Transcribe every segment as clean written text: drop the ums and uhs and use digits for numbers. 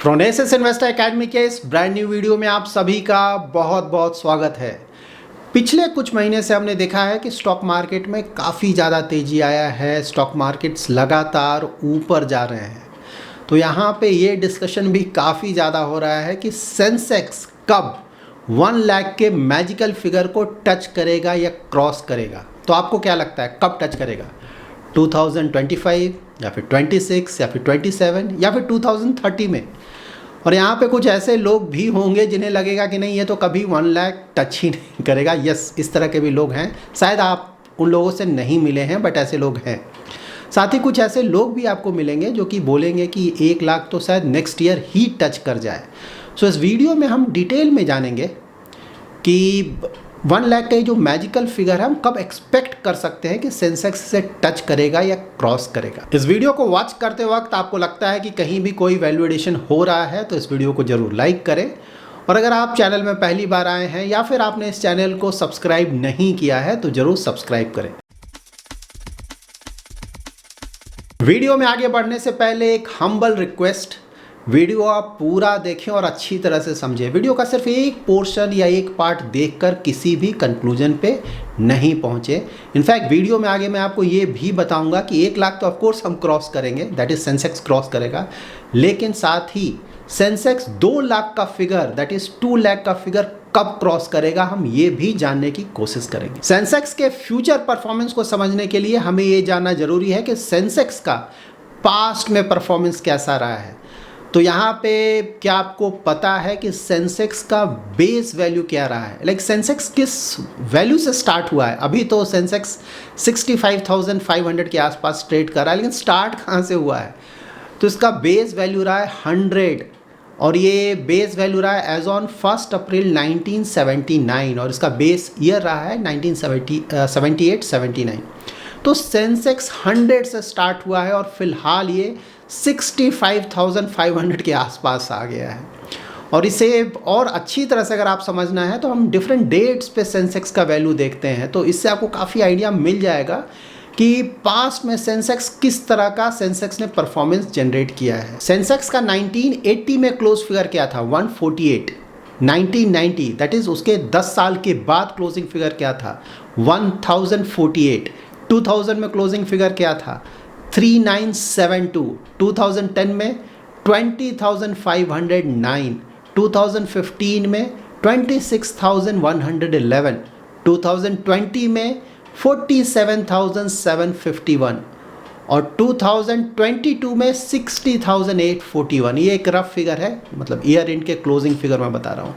प्रोनेसिस investor academy के इस brand new video में आप सभी का बहुत बहुत स्वागत है। पिछले कुछ महीने से हमने देखा है कि स्टॉक मार्केट में काफ़ी ज़्यादा तेज़ी आया है, स्टॉक मार्केट्स लगातार ऊपर जा रहे हैं। तो यहाँ पे ये डिस्कशन भी काफ़ी ज़्यादा हो रहा है कि सेंसेक्स कब 1 लाख के मैजिकल फिगर को टच करेगा या क्रॉस करेगा। तो आपको क्या लगता है कब टच करेगा? 2025 या फिर 26 या फिर 27 या फिर 2030 में? और यहाँ पे कुछ ऐसे लोग भी होंगे जिन्हें लगेगा कि नहीं, ये तो कभी 1 लाख टच ही नहीं करेगा। यस, इस तरह के भी लोग हैं। शायद आप उन लोगों से नहीं मिले हैं, बट ऐसे लोग हैं। साथ ही कुछ ऐसे लोग भी आपको मिलेंगे जो कि बोलेंगे कि 1 लाख तो शायद नेक्स्ट ईयर ही टच कर जाए। सो इस वीडियो में हम डिटेल में जानेंगे कि 1 लाख का जो मैजिकल फिगर है हम कब एक्सपेक्ट कर सकते हैं कि सेंसेक्स से टच करेगा या क्रॉस करेगा। इस वीडियो को वॉच करते वक्त आपको लगता है कि कहीं भी कोई वैल्यू एडिशन हो रहा है तो इस वीडियो को जरूर लाइक करें। और अगर आप चैनल में पहली बार आए हैं या फिर आपने इस चैनल को सब्सक्राइब नहीं किया है तो जरूर सब्सक्राइब करें। वीडियो में आगे बढ़ने से पहले एक हम्बल रिक्वेस्ट, वीडियो आप पूरा देखें और अच्छी तरह से समझें। वीडियो का सिर्फ एक पोर्शन या एक पार्ट देखकर किसी भी कंक्लूजन पे नहीं पहुंचे। इनफैक्ट वीडियो में आगे मैं आपको ये भी बताऊंगा कि 1 लाख तो ऑफकोर्स हम क्रॉस करेंगे, दैट इज सेंसेक्स क्रॉस करेगा, लेकिन साथ ही सेंसेक्स 2 लाख का फिगर, दैट इज 2 लाख का फिगर कब क्रॉस करेगा, हम ये भी जानने की कोशिश करेंगे। सेंसेक्स के फ्यूचर परफॉर्मेंस को समझने के लिए हमें ये जानना जरूरी है कि सेंसेक्स का पास्ट में परफॉर्मेंस कैसा रहा है। तो यहाँ पे क्या आपको पता है कि सेंसेक्स का बेस वैल्यू क्या रहा है? लाइक सेंसेक्स किस वैल्यू से स्टार्ट हुआ है? अभी तो सेंसेक्स 65,500 के आसपास ट्रेड कर रहा है, लेकिन स्टार्ट कहाँ से हुआ है? तो इसका बेस वैल्यू रहा है 100 और ये बेस वैल्यू रहा है एज ऑन 1 अप्रैल 1979 और इसका बेस ईयर रहा है 1978-79। तो सेंसेक्स 100 से स्टार्ट हुआ है और फिलहाल ये 65,500 के आसपास आ गया है। और इसे और अच्छी तरह से अगर आप समझना है तो हम डिफरेंट डेट्स पे सेंसेक्स का वैल्यू देखते हैं, तो इससे आपको काफ़ी आइडिया मिल जाएगा कि पास्ट में सेंसेक्स किस तरह का सेंसेक्स ने परफॉर्मेंस जनरेट किया है। सेंसेक्स का 1980 में क्लोज फिगर क्या था? 148। 1990 दैट इज उसके 10 साल के बाद क्लोजिंग फिगर क्या था? 1048। 2000 में क्लोजिंग फिगर क्या था? 3972। 2010 में 20,509। 2015 में 26,111। 2020 में 47,751 और 2022 में 60,841। ये एक रफ फिगर है, मतलब ईयर एंड के क्लोजिंग फिगर मैं बता रहा हूँ।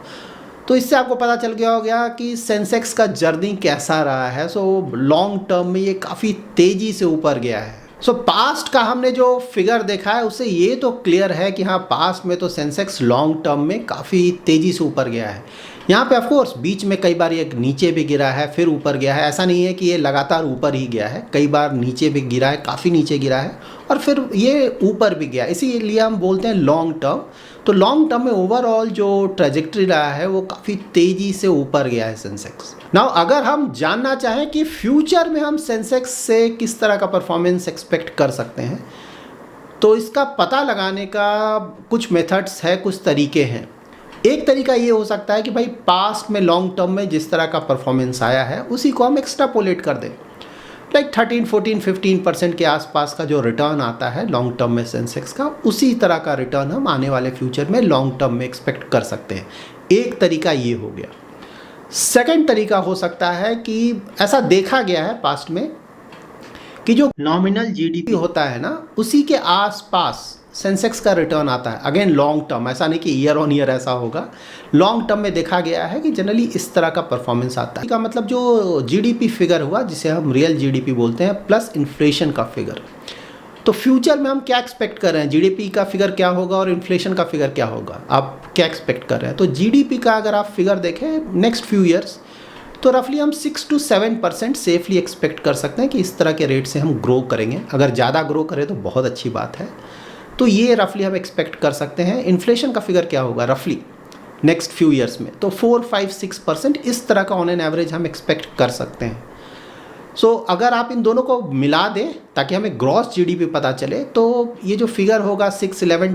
तो इससे आपको पता चल गया हो गया कि सेंसेक्स का जर्नी कैसा रहा है। सो लॉन्ग टर्म में ये काफ़ी तेज़ी से ऊपर गया है। सो पास्ट का हमने जो फिगर देखा है उससे ये तो क्लियर है कि हाँ, पास्ट में तो सेंसेक्स लॉन्ग टर्म में काफ़ी तेज़ी से ऊपर गया है। यहाँ पे ऑफकोर्स बीच में कई बार ये नीचे भी गिरा है, फिर ऊपर गया है। ऐसा नहीं है कि ये लगातार ऊपर ही गया है, कई बार नीचे भी गिरा है, काफ़ी नीचे गिरा है और फिर ये ऊपर भी गया। इसीलिए हम बोलते हैं लॉन्ग टर्म। तो लॉन्ग टर्म में ओवरऑल जो ट्रेजेक्ट्री रहा है वो काफ़ी तेज़ी से ऊपर गया है सेंसेक्स। नाउ अगर हम जानना चाहें कि फ्यूचर में हम सेंसेक्स से किस तरह का परफॉर्मेंस एक्सपेक्ट कर सकते हैं, तो इसका पता लगाने का कुछ मेथड्स है, कुछ तरीके हैं। एक तरीका ये हो सकता है कि भाई पास्ट में लॉन्ग टर्म में जिस तरह का परफॉर्मेंस आया है उसी को हम एक्स्ट्रापोलेट कर दें। लाइक 13, 14, 15% के आसपास का जो रिटर्न आता है लॉन्ग टर्म में सेंसेक्स का, उसी तरह का रिटर्न हम आने वाले फ्यूचर में लॉन्ग टर्म में एक्सपेक्ट कर सकते हैं। एक तरीका ये हो गया। सेकंड तरीका हो सकता है कि ऐसा देखा गया है पास्ट में कि जो नॉमिनल जीडीपी होता है ना, उसी के आसपास सेंसेक्स का रिटर्न आता है। अगेन लॉन्ग टर्म, ऐसा नहीं कि ईयर ऑन ईयर ऐसा होगा। लॉन्ग टर्म में देखा गया है कि जनरली इस तरह का परफॉर्मेंस आता है। इसका मतलब जो जीडीपी फिगर हुआ, जिसे हम रियल जीडीपी बोलते हैं, प्लस इन्फ्लेशन का फिगर। तो फ्यूचर में हम क्या एक्सपेक्ट कर रहे हैं? जीडीपी का फिगर क्या होगा और इन्फ्लेशन का फिगर क्या होगा? आप क्या एक्सपेक्ट कर रहे हैं? तो जीडीपी का अगर आप फिगर देखें नेक्स्ट फ्यू ईयर्स, तो रफली हम 6 to 7% सेफली एक्सपेक्ट कर सकते हैं कि इस तरह के रेट से हम ग्रो करेंगे। अगर ज़्यादा ग्रो करें तो बहुत अच्छी बात है। तो ये रफली हम एक्सपेक्ट कर सकते हैं। इन्फ्लेशन का फिगर क्या होगा रफली नेक्स्ट फ्यू ईयर्स में? तो 4, 5, 6% इस तरह का ऑन एन एवरेज हम एक्सपेक्ट कर सकते हैं। सो अगर आप इन दोनों को मिला दें ताकि हमें ग्रॉस जीडीपी पता चले, तो ये जो फिगर होगा 6, 11,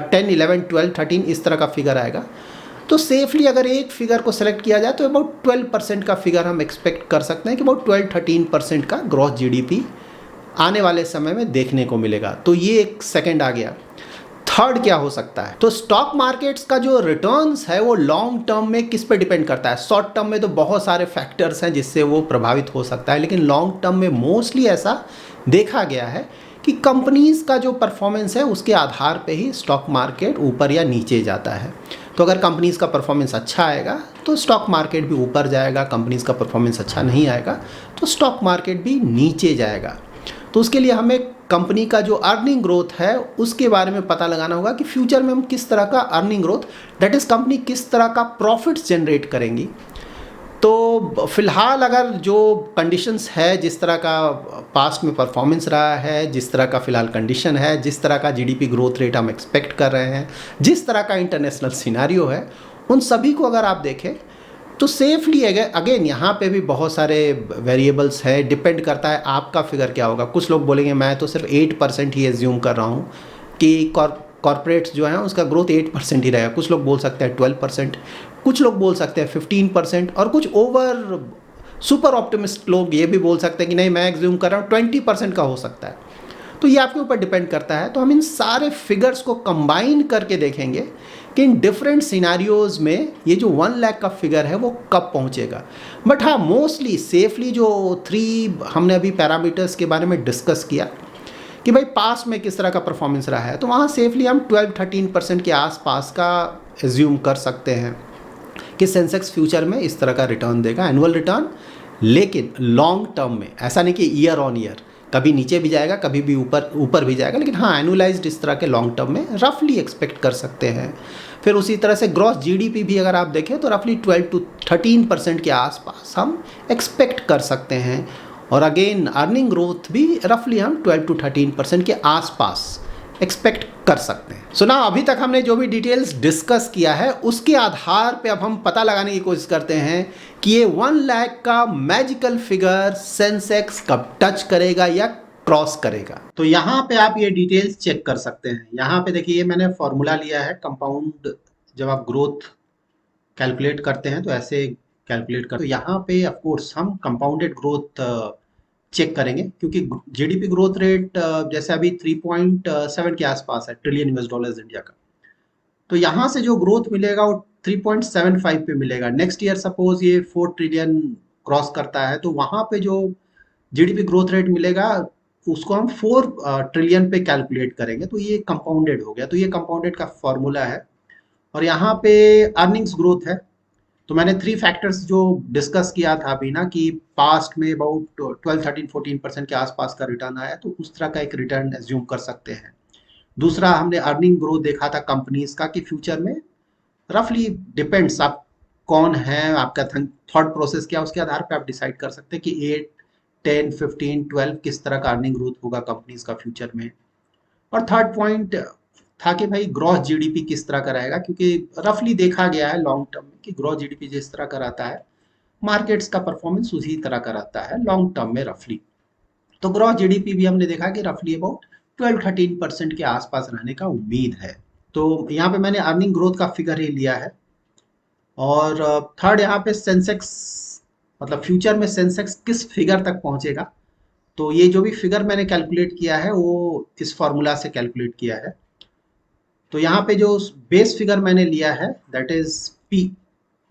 10, 11, 12, 13 इस तरह का फिगर आएगा। तो सेफली अगर एक फिगर को सेलेक्ट किया जाए तो अबाउट 12% का फिगर हम एक्सपेक्ट कर सकते हैं कि अबाउट 12-13% का ग्रॉस जीडीपी आने वाले समय में देखने को मिलेगा। तो ये एक सेकंड आ गया। थर्ड क्या हो सकता है? तो स्टॉक मार्केट्स का जो रिटर्न्स है वो लॉन्ग टर्म में किस पे डिपेंड करता है? शॉर्ट टर्म में तो बहुत सारे फैक्टर्स हैं जिससे वो प्रभावित हो सकता है, लेकिन लॉन्ग टर्म में मोस्टली ऐसा देखा गया है कि कंपनीज का जो परफॉर्मेंस है उसके आधार पे ही स्टॉक मार्केट ऊपर या नीचे जाता है। तो अगर कंपनीज का परफॉर्मेंस अच्छा आएगा तो स्टॉक मार्केट भी ऊपर जाएगा, कंपनीज का परफॉर्मेंस अच्छा नहीं आएगा तो स्टॉक मार्केट भी नीचे जाएगा। तो उसके लिए हमें कंपनी का जो अर्निंग ग्रोथ है उसके बारे में पता लगाना होगा कि फ्यूचर में हम किस तरह का earning growth, that is company किस तरह का प्रॉफिट्स जनरेट करेंगी। तो फिलहाल अगर जो कंडीशंस है, जिस तरह का पास्ट में परफॉर्मेंस रहा है, जिस तरह का फिलहाल कंडीशन है, जिस तरह का जीडीपी ग्रोथ रेट हम एक्सपेक्ट कर रहे हैं, जिस तरह का इंटरनेशनल सिनारियो है, उन सभी को अगर आप देखें तो सेफली अगेन यहाँ पे भी बहुत सारे वेरिएबल्स है, डिपेंड करता है आपका फिगर क्या होगा। कुछ लोग बोलेंगे मैं तो सिर्फ 8% ही एज्यूम कर रहा हूँ कि कॉर्पोरेट्स जो हैं उसका ग्रोथ 8% ही रहेगा। कुछ लोग बोल सकते हैं 12%, कुछ लोग बोल सकते हैं 15%, और कुछ ओवर सुपर ऑप्टिमिस्ट लोग ये भी बोल सकते हैं कि नहीं मैं एज्यूम कर रहा हूँ 20% का हो सकता है। तो ये आपके ऊपर डिपेंड करता है। तो हम इन सारे फिगर्स को कंबाइन करके देखेंगे कि इन डिफरेंट सिनारियोज में ये जो 1 लाख का फिगर है वो कब पहुंचेगा। बट हाँ, मोस्टली सेफली जो 3 हमने अभी पैरामीटर्स के बारे में डिस्कस किया कि भाई पास्ट में किस तरह का परफॉर्मेंस रहा है, तो वहाँ सेफली हम 12-13% के आसपास का एज्यूम कर सकते हैं कि सेंसेक्स फ्यूचर में इस तरह का रिटर्न देगा, एनुअल रिटर्न। लेकिन लॉन्ग टर्म में ऐसा नहीं कि ईयर ऑन ईयर कभी नीचे भी जाएगा कभी भी ऊपर भी जाएगा, लेकिन हाँ एनुअलाइज्ड इस तरह के लॉन्ग टर्म में रफली एक्सपेक्ट कर सकते हैं। फिर उसी तरह से ग्रॉस जीडीपी भी अगर आप देखें तो रफली 12-13% के आसपास हम एक्सपेक्ट कर सकते हैं। और अगेन अर्निंग ग्रोथ भी रफली हम 12-13% के आसपास एक्सपेक्ट कर सकते हैं। सो ना अभी तक हमने जो भी डिटेल्स डिस्कस किया है उसके आधार पे अब हम पता लगाने की कोशिश करते हैं कि ये 1 लाख का मैजिकल फिगर सेंसेक्स कब टच करेगा या क्रॉस करेगा। तो यहाँ पे आप ये डिटेल्स चेक कर सकते हैं। यहाँ पे देखिए मैंने फॉर्मूला लिया है कंपाउंड, जब आप ग्रोथ कैलकुलेट करते हैं तो ऐसे कैलकुलेट करते हैं। तो यहाँ पे ऑफ कोर्स हम कंपाउंडेड ग्रोथ चेक करेंगे क्योंकि जीडीपी ग्रोथ रेट जैसे अभी 3.7 के आसपास है ट्रिलियन यूएस डॉलर्स इंडिया का। तो यहाँ से जो ग्रोथ मिलेगा वो 3.75 पे मिलेगा। नेक्स्ट ईयर सपोज ये 4 ट्रिलियन क्रॉस करता है तो वहाँ पे जो जीडीपी ग्रोथ रेट मिलेगा उसको हम 4 ट्रिलियन पे कैलकुलेट करेंगे। तो ये कंपाउंडेड हो गया। तो ये कंपाउंडेड का फॉर्मूला है। और यहाँ पे अर्निंग्स ग्रोथ है। तो मैंने 3 फैक्टर्स जो डिस्कस किया था अभी ना कि पास्ट में अबाउट 12-13-14% के आसपास का रिटर्न आया, तो उस तरह का एक रिटर्न एज्यूम कर सकते हैं। दूसरा हमने अर्निंग ग्रोथ देखा था कंपनीज का कि फ्यूचर में रफली डिपेंड्स आप कौन है, आपका थॉट प्रोसेस क्या, उसके आधार पे आप डिसाइड कर सकते हैं कि 8, 10, 15, 12 किस तरह का अर्निंग ग्रोथ होगा कंपनीज का फ्यूचर में। और थर्ड पॉइंट था कि भाई ग्रॉस जीडीपी किस तरह का रहेगा, क्योंकि रफली देखा गया है लॉन्ग टर्म में कि ग्रॉस जीडीपी जिस तरह का रहता है मार्केट्स का परफॉर्मेंस उसी तरह का रहता है लॉन्ग टर्म में रफली। तो ग्रॉस जीडीपी भी हमने देखा कि रफली अबाउट 12-13% के आसपास रहने का उम्मीद है। तो यहाँ पे मैंने अर्निंग ग्रोथ का फिगर ही लिया है। और थर्ड यहाँ पे सेंसेक्स, मतलब फ्यूचर में सेंसेक्स किस फिगर तक पहुंचेगा। तो ये जो भी फिगर मैंने कैलकुलेट किया है वो इस फॉर्मूला से कैलकुलेट किया है। तो यहाँ पे जो बेस फिगर मैंने लिया है दैट इज पी,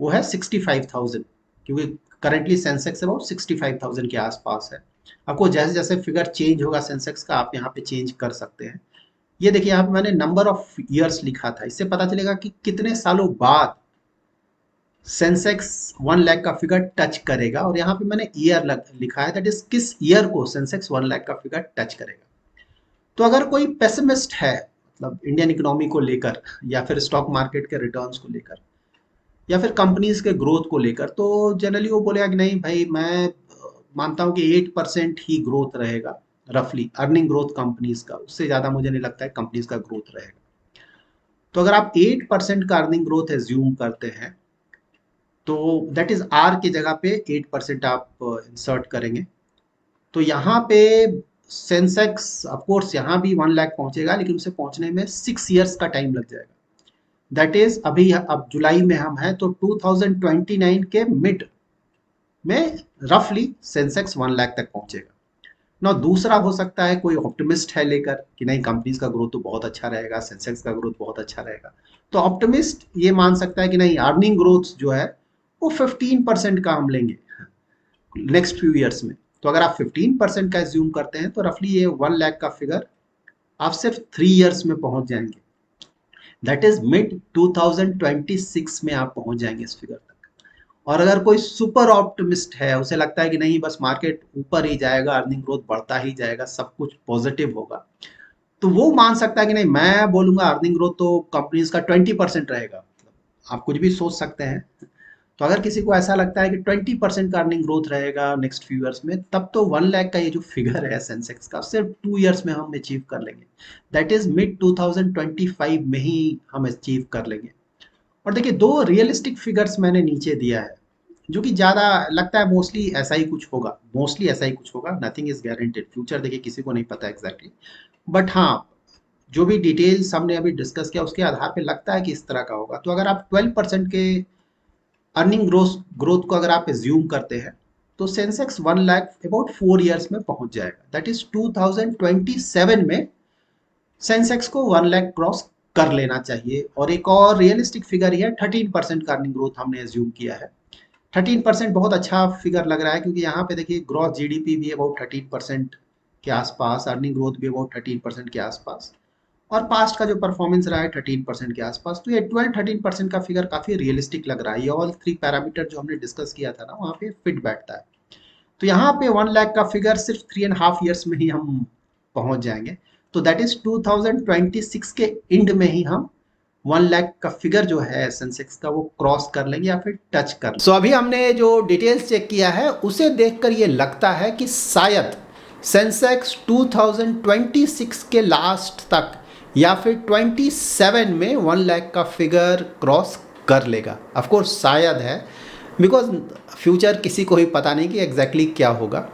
वो है 65,000, क्योंकि करेंटली सेंसेक्स अबाउट 65,000 के आसपास है। आपको जैसे जैसे फिगर चेंज होगा सेंसेक्स का आप यहाँ पे चेंज कर सकते हैं। ये देखिए यहाँ पे मैंने नंबर ऑफ ईयर्स लिखा था, इससे पता चलेगा कि कितने सालों बाद सेंसेक्स 1 लाख का फिगर टच करेगा। और यहाँ पे मैंने ईयर लिखा है, दैट इज किस ईयर को सेंसेक्स 1 लाख का फिगर टच करेगा। तो अगर कोई पेसिमिस्ट है, मतलब इंडियन इकोनॉमी को लेकर या फिर स्टॉक मार्केट के रिटर्न्स को लेकर या फिर कंपनीज के ग्रोथ को लेकर, तो जनरली वो बोलेगा कि नहीं भाई मैं मानता हूँ कि 8% ही ग्रोथ रहेगा रफली अर्निंग ग्रोथ कंपनीज का, उससे ज़्यादा मुझे नहीं लगता है कंपनीज का ग्रोथ रहेगा। तो अगर आप 8% का अर्निंग ग्रोथ एज्यूम करते हैं तो दैट इज आर की जगह पे 8% आप इंसर्ट करेंगे। तो यहाँ पे सेंसेक्स ऑफ कोर्स यहाँ भी 1 लाख पहुंचेगा, लेकिन उसे पहुंचने में 6 ईयर्स का टाइम लग जाएगा। दैट इज अभी अब जुलाई में हम हैं, तो 2029 के मिड में रफली सेंसेक्स 1 लाख तक पहुंचेगा ना। दूसरा हो सकता है कोई ऑप्टिमिस्ट है लेकर कि नहीं कंपनीज का ग्रोथ तो बहुत अच्छा रहेगा, सेंसेक्स का ग्रोथ बहुत अच्छा रहेगा, तो ऑप्टिमिस्ट ये मान सकता है कि नहीं अर्निंग ग्रोथ जो है वो 15% का हम लेंगे नेक्स्ट फ्यू ईयर्स में। तो अगर आप 15% का एज्यूम करते हैं तो रफली ये 1 लाख का फिगर आप सिर्फ 3 ईयर्स में पहुंच जाएंगे। दैट इज मिड 2026 में आप पहुंच जाएंगे इस फिगर तक। और अगर कोई सुपर ऑप्टिमिस्ट है, उसे लगता है कि नहीं बस मार्केट ऊपर ही जाएगा, अर्निंग ग्रोथ बढ़ता ही जाएगा, सब कुछ पॉजिटिव होगा, तो वो मान सकता है कि नहीं मैं बोलूंगा अर्निंग ग्रोथ तो कंपनीज का 20% रहेगा। आप कुछ भी सोच सकते हैं। तो अगर किसी को ऐसा लगता है कि 20% का अर्निंग ग्रोथ रहेगा नेक्स्ट फ्यू ईयर्स में, तब तो 1 लाख का ये जो फिगर है सेंसेक्स का सिर्फ 2 ईयर्स में हम अचीव कर लेंगे। दैट इज मिड 2025 में ही हम अचीव कर लेंगे। और देखिए 2 रियलिस्टिक फिगर्स मैंने नीचे दिया है, जो कि ज़्यादा लगता है मोस्टली ऐसा ही कुछ होगा, मोस्टली ऐसा ही कुछ होगा, नथिंग इज गारंटेड, फ्यूचर देखिए किसी को नहीं पता एग्जैक्टली, बट हाँ जो भी डिटेल्स हमने अभी डिस्कस किया उसके आधार पे लगता है कि इस तरह का होगा। तो अगर आप 12% के अर्निंग ग्रोथ को अगर आप एज्यूम करते हैं, तो सेंसेक्स 1 लाख अबाउट 4 ईयर्स में पहुंच जाएगा। दैट इज 2027 में सेंसेक्स को 1 लाख क्रॉस कर लेना चाहिए। और एक और रियलिस्टिक फिगर ही है 13% का अर्निंग ग्रोथ हमने एज्यूम किया है। 13% बहुत अच्छा फिगर लग रहा है, क्योंकि यहाँ पे देखिए ग्रॉस जीडीपी भी अबाउट 13% के आसपास, अर्निंग ग्रोथ भी अबाउट 13% के आसपास, और पास्ट का जो परफॉर्मेंस रहा है 13% के आसपास। तो ये 12-13% का फिगर काफी रियलिस्टिक लग रहा है। ये ऑल 3 पैरामीटर जो हमने डिस्कस किया था ना, वहाँ पे फिट बैठता है। तो यहाँ पे 1 लाख का फिगर सिर्फ 3.5 ईयर्स में ही हम पहुंच जाएंगे। तो दैट इज 2026 के एंड में ही हम 1 लाख का फिगर जो है सेंसेक्स का वो क्रॉस कर लेंगे या फिर टच कर लेंगे। सो अभी हमने जो डिटेल्स चेक किया है उसे देखकर ये लगता है कि शायद सेंसेक्स 2026 के लास्ट तक या फिर 27 में 1 लाख का फिगर क्रॉस कर लेगा। ऑफ कोर्स शायद है, बिकॉज फ्यूचर किसी को ही पता नहीं कि एग्जैक्टली क्या होगा।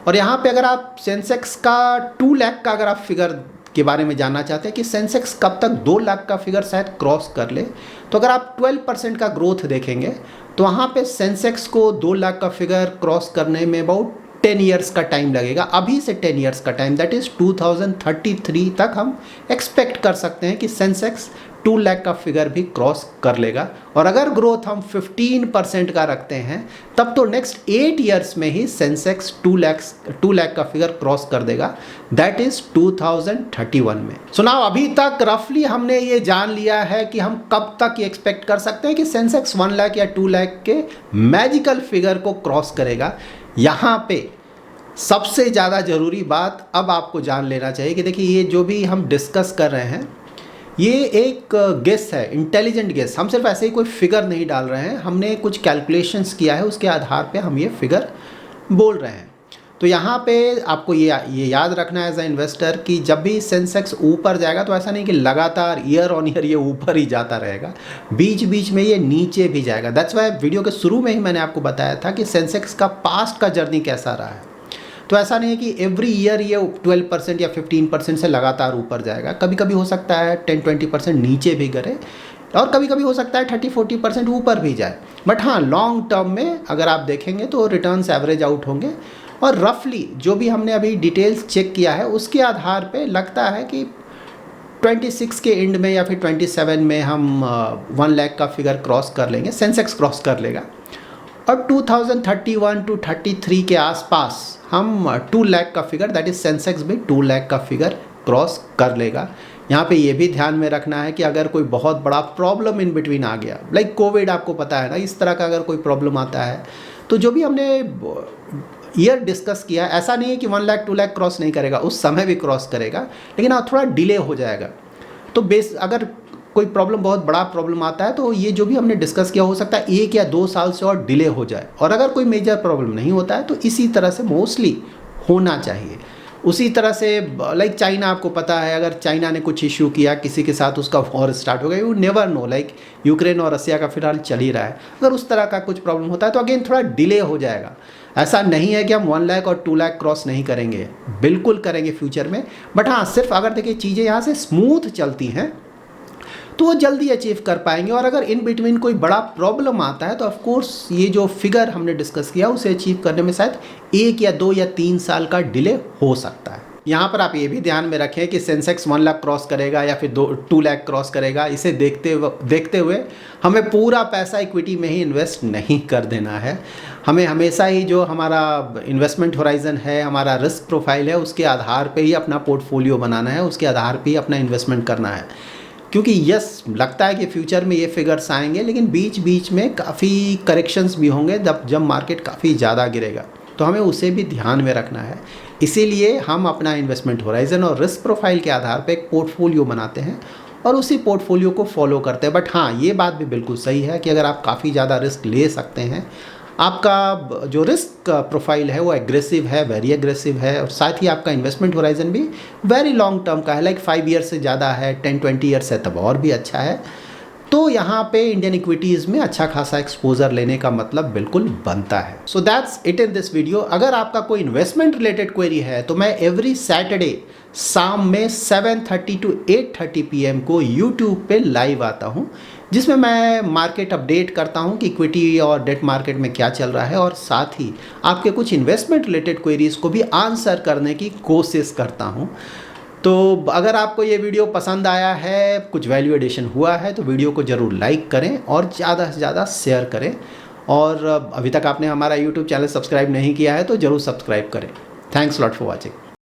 और यहाँ पे अगर आप सेंसेक्स का 2 लाख का अगर आप फिगर के बारे में जानना चाहते हैं कि सेंसेक्स कब तक 2 लाख का फिगर शायद क्रॉस कर ले, तो अगर आप 12% का ग्रोथ देखेंगे तो वहाँ पे सेंसेक्स को 2 लाख का फिगर क्रॉस करने में अबाउट 10 ईयर्स का टाइम लगेगा। अभी से 10 ईयर्स का टाइम, दैट इज 2033 तक हम एक्सपेक्ट कर सकते हैं कि सेंसेक्स 2 लाख का फिगर भी क्रॉस कर लेगा। और अगर ग्रोथ हम 15% का रखते हैं तब तो नेक्स्ट 8 ईयर्स में ही सेंसेक्स 2 लाख का फिगर क्रॉस कर देगा, दैट इज 2031 में। सो नाउ अभी तक रफली हमने ये जान लिया है कि हम कब तक ये एक्सपेक्ट कर सकते हैं कि सेंसेक्स 1 लाख या 2 लाख के मैजिकल फिगर को क्रॉस करेगा। यहाँ पे सबसे ज़्यादा ज़रूरी बात अब आपको जान लेना चाहिए कि देखिए ये जो भी हम डिस्कस कर रहे हैं ये एक गेस है, इंटेलिजेंट गेस। हम सिर्फ ऐसे ही कोई फिगर नहीं डाल रहे हैं, हमने कुछ कैलकुलेशंस किया है, उसके आधार पे हम ये फिगर बोल रहे हैं। तो यहाँ पे आपको ये याद रखना है एज ए इन्वेस्टर कि जब भी सेंसेक्स ऊपर जाएगा तो ऐसा नहीं कि लगातार ईयर ऑन ईयर ये ऊपर ही जाता रहेगा, बीच बीच में ये नीचे भी जाएगा। दैट्स वाई वीडियो के शुरू में ही मैंने आपको बताया था कि सेंसेक्स का पास्ट का जर्नी कैसा रहा है। तो ऐसा नहीं है कि एवरी ईयर ये 12% या 15% से लगातार ऊपर जाएगा। कभी कभी हो सकता है 10-20% नीचे भी गिरे, और कभी कभी हो सकता है 30-40% ऊपर भी जाए। बट हाँ, लॉन्ग टर्म में अगर आप देखेंगे तो रिटर्न्स एवरेज आउट होंगे। और रफली जो भी हमने अभी डिटेल्स चेक किया है उसके आधार पे लगता है कि 26 के एंड में या फिर 27 में हम 1 लाख का फिगर क्रॉस कर लेंगे, सेंसेक्स क्रॉस कर लेगा। और 2031 to 33 के आसपास हम 2 लाख का फिगर, दैट इज सेंसेक्स भी 2 लाख का फिगर क्रॉस कर लेगा। यहाँ पे ये भी ध्यान में रखना है कि अगर कोई बहुत बड़ा प्रॉब्लम इन बिटवीन आ गया, लाइक कोविड, आपको पता है ना, इस तरह का अगर कोई प्रॉब्लम आता है तो जो भी हमने ईयर डिस्कस किया, ऐसा नहीं है कि 1 लाख 2 लाख क्रॉस नहीं करेगा, उस समय भी क्रॉस करेगा, लेकिन हाँ थोड़ा डिले हो जाएगा। तो अगर कोई प्रॉब्लम, बहुत बड़ा प्रॉब्लम आता है तो ये जो भी हमने डिस्कस किया हो सकता है 1 या 2 साल से और डिले हो जाए। और अगर कोई मेजर प्रॉब्लम नहीं होता है तो इसी तरह से मोस्टली होना चाहिए। उसी तरह से लाइक चाइना, आपको पता है अगर चाइना ने कुछ इशू किया किसी के साथ, उसका वॉर स्टार्ट हो गया, you never know, like Ukraine और रसिया का फिलहाल चल ही रहा है, अगर उस तरह का कुछ प्रॉब्लम होता है तो अगेन थोड़ा डिले हो जाएगा। ऐसा नहीं है कि हम 1 लाख और 2 लाख क्रॉस नहीं करेंगे, बिल्कुल करेंगे फ्यूचर में, बट हाँ सिर्फ अगर देखिए चीज़ें यहाँ से स्मूथ चलती हैं तो वो जल्दी अचीव कर पाएंगे। और अगर इन बिटवीन कोई बड़ा प्रॉब्लम आता है तो ऑफ कोर्स ये जो फिगर हमने डिस्कस किया उसे अचीव करने में शायद 1 या 2 या 3 साल का डिले हो सकता है। यहाँ पर आप ये भी ध्यान में रखें कि सेंसेक्स 1 लाख क्रॉस करेगा या फिर 2 लाख क्रॉस करेगा, इसे देखते हुए हमें पूरा पैसा इक्विटी में ही इन्वेस्ट नहीं कर देना है। हमें हमेशा ही जो हमारा इन्वेस्टमेंट होराइजन है, हमारा रिस्क प्रोफाइल है, उसके आधार पे ही अपना पोर्टफोलियो बनाना है, उसके आधार पे ही अपना इन्वेस्टमेंट करना है। क्योंकि यस लगता है कि फ्यूचर में ये फिगर्स आएंगे, लेकिन बीच बीच में काफ़ी करेक्शंस भी होंगे जब मार्केट काफ़ी ज़्यादा गिरेगा, तो हमें उसे भी ध्यान में रखना है। इसीलिए हम अपना इन्वेस्टमेंट होराइजन और रिस्क प्रोफाइल के आधार पे एक पोर्टफोलियो बनाते हैं और उसी पोर्टफोलियो को फॉलो करते हैं। बट हाँ ये बात भी बिल्कुल सही है कि अगर आप काफ़ी ज़्यादा रिस्क ले सकते हैं, आपका जो रिस्क प्रोफाइल है वो एग्रेसिव है, वेरी एग्रेसिव है, और साथ ही आपका इन्वेस्टमेंट होराइजन भी वेरी लॉन्ग टर्म का है, लाइक 5 ईयर से ज़्यादा है, 10-20 ईयर्स है, तब और भी अच्छा है। तो यहाँ पे इंडियन इक्विटीज़ में अच्छा खासा एक्सपोजर लेने का मतलब बिल्कुल बनता है। So that's it in this video. अगर आपका कोई इन्वेस्टमेंट रिलेटेड क्वेरी है तो मैं एवरी सैटरडे शाम में 7:30 to 8:30 PM को यूट्यूब पे लाइव आता हूँ, जिसमें मैं मार्केट अपडेट करता हूँ कि इक्विटी और डेट मार्केट में क्या चल रहा है, और साथ ही आपके कुछ इन्वेस्टमेंट रिलेटेड क्वेरीज़ को भी आंसर करने की कोशिश करता हूँ। तो अगर आपको ये वीडियो पसंद आया है, कुछ वैल्यू एडिशन हुआ है, तो वीडियो को ज़रूर लाइक करें और ज़्यादा से ज़्यादा शेयर करें। और अभी तक आपने हमारा यूट्यूब चैनल सब्सक्राइब नहीं किया है तो ज़रूर सब्सक्राइब करें। Thanks lot for watching.